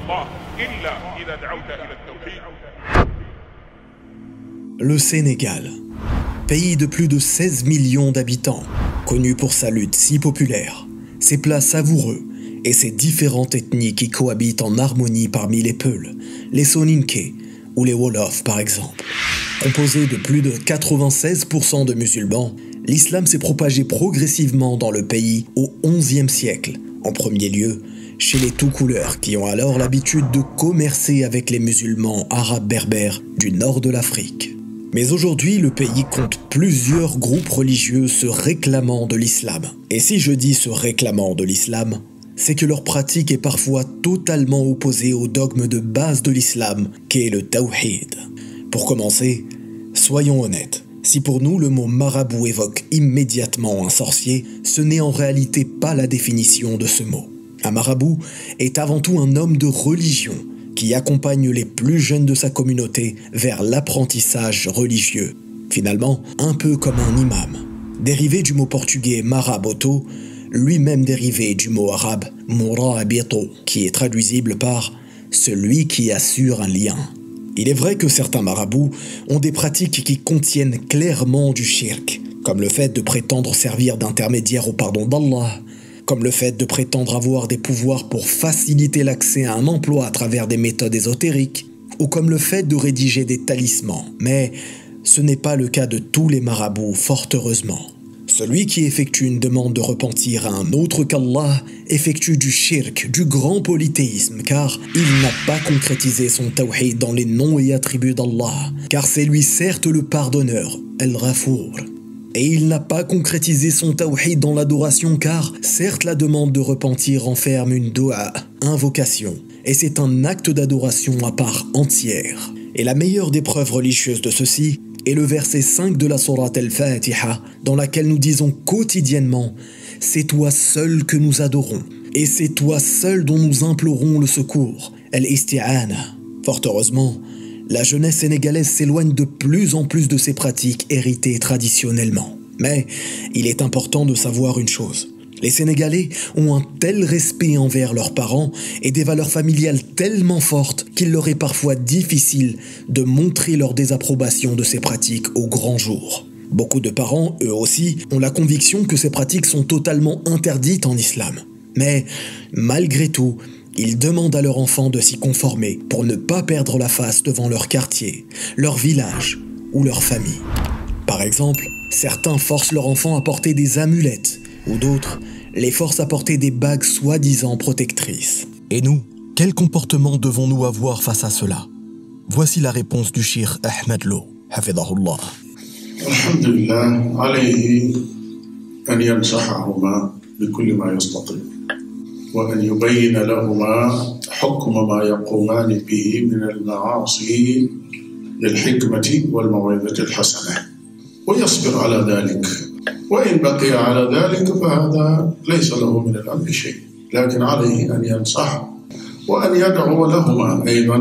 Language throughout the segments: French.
الله إلا إذا دعوت إلى التوحيد. Le Sénégal, pays de plus de 16 millions d'habitants, connu pour sa lutte si populaire, ses plats savoureux et ses différentes ethnies qui cohabitent en harmonie parmi les Peuls, les Soninké ou les Wolofs par exemple. Composé de plus de 96% de musulmans, l'islam s'est propagé progressivement dans le pays au XIe siècle, en premier lieu chez les tout-couleurs qui ont alors l'habitude de commercer avec les musulmans arabes berbères du nord de l'Afrique. Mais aujourd'hui, le pays compte plusieurs groupes religieux se réclamant de l'islam. Et si je dis se réclamant de l'islam, c'est que leur pratique est parfois totalement opposée au dogme de base de l'islam, qu'est le tawhid. Pour commencer, soyons honnêtes, si pour nous le mot marabout évoque immédiatement un sorcier, ce n'est en réalité pas la définition de ce mot. Un marabout est avant tout un homme de religion qui accompagne les plus jeunes de sa communauté vers l'apprentissage religieux. Finalement, un peu comme un imam. Dérivé du mot portugais maraboto, lui-même dérivé du mot arabe murabito, qui est traduisible par « celui qui assure un lien ». Il est vrai que certains marabouts ont des pratiques qui contiennent clairement du shirk, comme le fait de prétendre servir d'intermédiaire au pardon d'Allah, comme le fait de prétendre avoir des pouvoirs pour faciliter l'accès à un emploi à travers des méthodes ésotériques, ou comme le fait de rédiger des talismans. Mais ce n'est pas le cas de tous les marabouts, fort heureusement. Celui qui effectue une demande de repentir à un autre qu'Allah effectue du shirk, du grand polythéisme, car il n'a pas concrétisé son tawhid dans les noms et attributs d'Allah, car c'est lui certes le pardonneur, El-Ghafour. Et il n'a pas concrétisé son tawhid dans l'adoration car, certes, la demande de repentir renferme une dua, invocation, et c'est un acte d'adoration à part entière. Et la meilleure des preuves religieuses de ceci est le verset 5 de la sourate Al-Fatiha, dans laquelle nous disons quotidiennement « C'est toi seul que nous adorons, et c'est toi seul dont nous implorons le secours, Al-Isti'ana ». Fort heureusement, la jeunesse sénégalaise s'éloigne de plus en plus de ces pratiques héritées traditionnellement. Mais il est important de savoir une chose. Les Sénégalais ont un tel respect envers leurs parents et des valeurs familiales tellement fortes qu'il leur est parfois difficile de montrer leur désapprobation de ces pratiques au grand jour. Beaucoup de parents, eux aussi, ont la conviction que ces pratiques sont totalement interdites en islam. Mais malgré tout, ils demandent à leurs enfants de s'y conformer pour ne pas perdre la face devant leur quartier, leur village ou leur famille. Par exemple, certains forcent leurs enfants à porter des amulettes, ou d'autres les forcent à porter des bagues soi-disant protectrices. Et nous, quel comportement devons-nous avoir face à cela? Voici la réponse du Cheikh Ahmed Lo, hafidahullah. Alhamdulillah, alayhi an yansahahuma bikulli ma yastati'. وأن يبين لهما حكم ما يقومان به من المعاصي بالحكمة والموعظة الحسنة ويصبر على ذلك وإن بقي على ذلك فهذا ليس له من الأمر شيء لكن عليه أن ينصح وأن يدعو لهما أيضا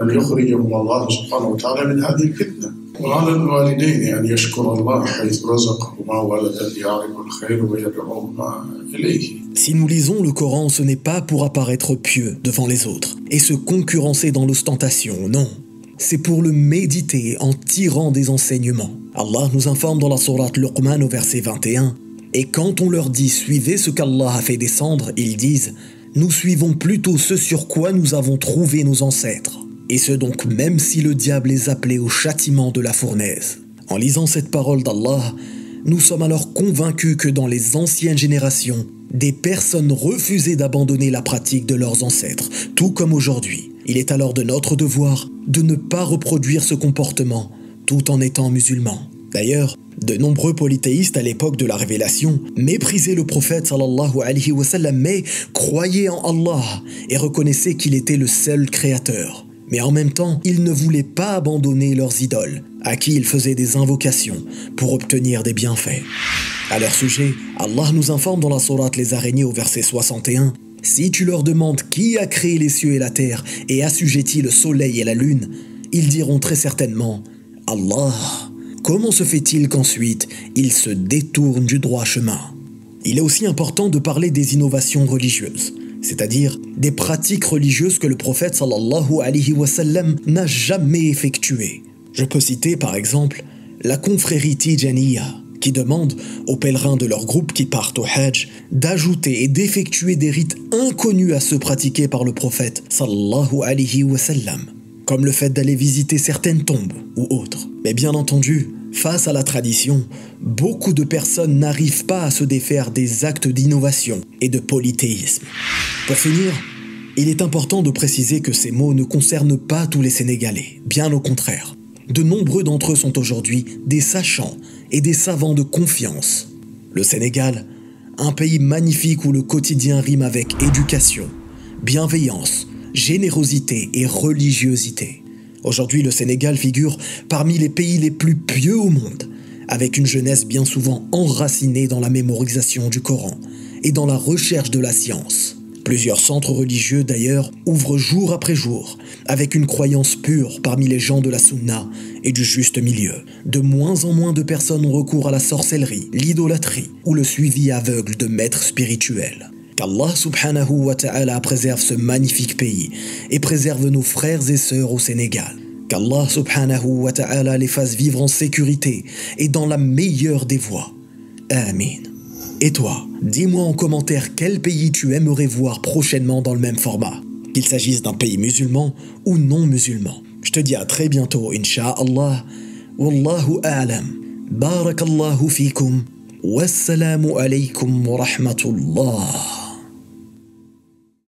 أن يخرجهم الله سبحانه وتعالى من هذه الفتنة وعلى الوالدين أن يشكر الله حيث رزقهما ولدا يعرف الخير ويدعوهما إليه. Si nous lisons le Coran, ce n'est pas pour apparaître pieux devant les autres et se concurrencer dans l'ostentation, non. C'est pour le méditer en tirant des enseignements. Allah nous informe dans la sourate Luqman au verset 21 « Et quand on leur dit « Suivez ce qu'Allah a fait descendre », ils disent « Nous suivons plutôt ce sur quoi nous avons trouvé nos ancêtres. » Et ce donc même si le diable les appelait au châtiment de la fournaise. En lisant cette parole d'Allah, nous sommes alors convaincus que dans les anciennes générations, des personnes refusaient d'abandonner la pratique de leurs ancêtres, tout comme aujourd'hui. Il est alors de notre devoir de ne pas reproduire ce comportement, tout en étant musulmans. D'ailleurs, de nombreux polythéistes à l'époque de la révélation méprisaient le prophète sallallahu alayhi wa sallam, mais croyaient en Allah et reconnaissaient qu'il était le seul créateur. Mais en même temps, ils ne voulaient pas abandonner leurs idoles, à qui ils faisaient des invocations pour obtenir des bienfaits. À leur sujet, Allah nous informe dans la sourate Les Araignées au verset 61 « Si tu leur demandes qui a créé les cieux et la terre et assujetti le soleil et la lune, ils diront très certainement « Allah ». Comment se fait-il qu'ensuite, ils se détournent du droit chemin? Il est aussi important de parler des innovations religieuses. c'est-à-dire des pratiques religieuses que le prophète sallallahu alayhi wa sallam n'a jamais effectuées. Je peux citer par exemple la confrérie Tijaniya, qui demande aux pèlerins de leur groupe qui partent au Hajj d'ajouter et d'effectuer des rites inconnus à ceux pratiqués par le prophète sallallahu alayhi wa sallam, comme le fait d'aller visiter certaines tombes ou autres. Mais bien entendu, face à la tradition, beaucoup de personnes n'arrivent pas à se défaire des actes d'innovation et de polythéisme. Pour finir, il est important de préciser que ces mots ne concernent pas tous les Sénégalais, bien au contraire. De nombreux d'entre eux sont aujourd'hui des sachants et des savants de confiance. Le Sénégal, un pays magnifique où le quotidien rime avec éducation, bienveillance, générosité et religiosité. Aujourd'hui, le Sénégal figure parmi les pays les plus pieux au monde, avec une jeunesse bien souvent enracinée dans la mémorisation du Coran et dans la recherche de la science. Plusieurs centres religieux d'ailleurs ouvrent jour après jour, avec une croyance pure parmi les gens de la sunna et du juste milieu. De moins en moins de personnes ont recours à la sorcellerie, l'idolâtrie ou le suivi aveugle de maîtres spirituels. Qu'Allah subhanahu wa ta'ala préserve ce magnifique pays et préserve nos frères et sœurs au Sénégal. Qu'Allah subhanahu wa ta'ala les fasse vivre en sécurité et dans la meilleure des voies. Amin. Et toi, dis-moi en commentaire quel pays tu aimerais voir prochainement dans le même format, qu'il s'agisse d'un pays musulman ou non musulman. Je te dis à très bientôt, insha'Allah. Wallahu a'lam. Barakallahu fikum. Wassalamu alaykum wa rahmatullah.